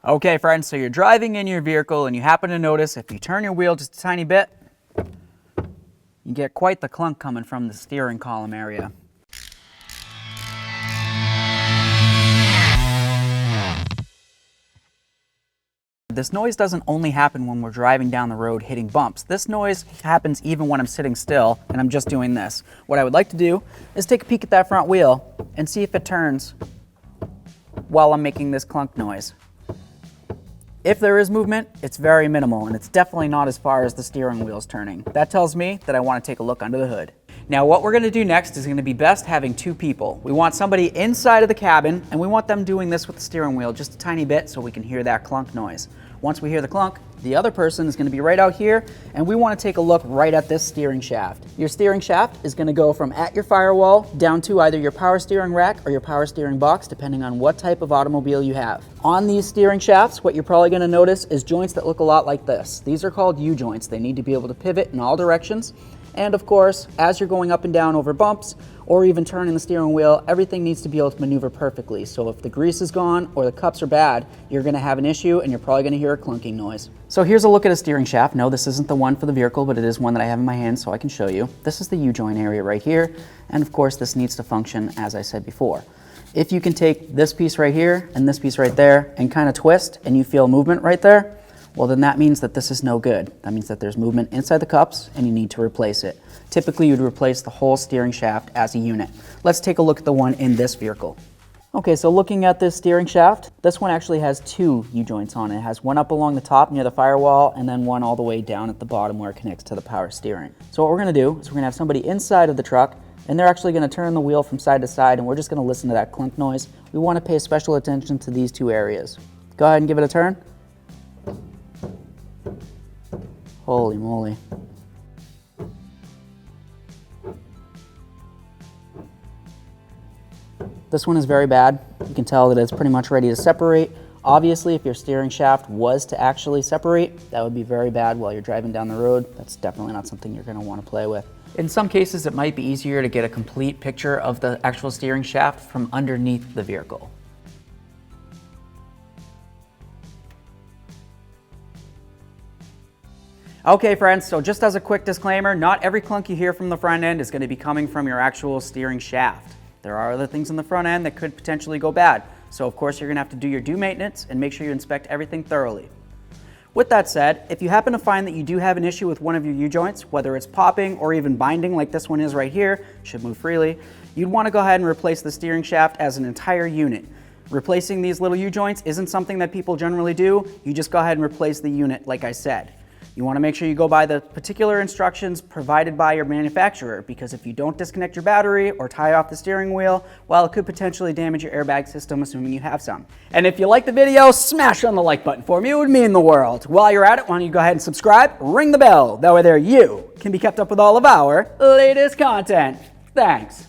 Okay friends, so you're driving in your vehicle and you happen to notice if you turn your wheel just a tiny bit, you get quite the clunk coming from the steering column area. This noise doesn't only happen when we're driving down the road hitting bumps. This noise happens even when I'm sitting still and I'm just doing this. What I would like to do is take a peek at that front wheel and see if it turns while I'm making this clunk noise. If there is movement, it's very minimal, and it's definitely not as far as the steering wheel's turning. That tells me that I want to take a look under the hood. Now what we're going to do next is going to be best having two people. We want somebody inside of the cabin, and we want them doing this with the steering wheel just a tiny bit so we can hear that clunk noise. Once we hear the clunk, the other person is going to be right out here, and we want to take a look right at this steering shaft. Your steering shaft is going to go from at your firewall down to either your power steering rack or your power steering box, depending on what type of automobile you have. On these steering shafts, what you're probably going to notice is joints that look a lot like this. These are called U-joints. They need to be able to pivot in all directions. And of course, as you're going up and down over bumps, or even turning the steering wheel, everything needs to be able to maneuver perfectly. So if the grease is gone or the cups are bad, you're going to have an issue and you're probably going to hear a clunking noise. So here's a look at a steering shaft. No, this isn't the one for the vehicle, but it is one that I have in my hand so I can show you. This is the U-joint area right here. And of course, this needs to function as I said before. If you can take this piece right here and this piece right there and kind of twist and you feel movement right there, well then that means that this is no good. That means that there's movement inside the cups and you need to replace it. Typically you'd replace the whole steering shaft as a unit. Let's take a look at the one in this vehicle. Okay, so looking at this steering shaft, this one actually has two U-joints on it. It has one up along the top near the firewall and then one all the way down at the bottom where it connects to the power steering. So what we're going to do is we're going to have somebody inside of the truck and they're actually going to turn the wheel from side to side and we're just going to listen to that clunk noise. We want to pay special attention to these two areas. Go ahead and give it a turn. Holy moly. This one is very bad. You can tell that it's pretty much ready to separate. Obviously, if your steering shaft was to actually separate, that would be very bad while you're driving down the road. That's definitely not something you're going to want to play with. In some cases, it might be easier to get a complete picture of the actual steering shaft from underneath the vehicle. Okay friends, so just as a quick disclaimer, not every clunk you hear from the front end is going to be coming from your actual steering shaft. There are other things in the front end that could potentially go bad. So of course you're going to have to do your due maintenance and make sure you inspect everything thoroughly. With that said, if you happen to find that you do have an issue with one of your U-joints, whether it's popping or even binding like this one is right here, should move freely, you'd want to go ahead and replace the steering shaft as an entire unit. Replacing these little U-joints isn't something that people generally do. You just go ahead and replace the unit like I said. You want to make sure you go by the particular instructions provided by your manufacturer, because if you don't disconnect your battery or tie off the steering wheel, well, it could potentially damage your airbag system, assuming you have some. And if you like the video, smash on the like button for me. It would mean the world. While you're at it, why don't you go ahead and subscribe, ring the bell. That way there you can be kept up with all of our latest content. Thanks.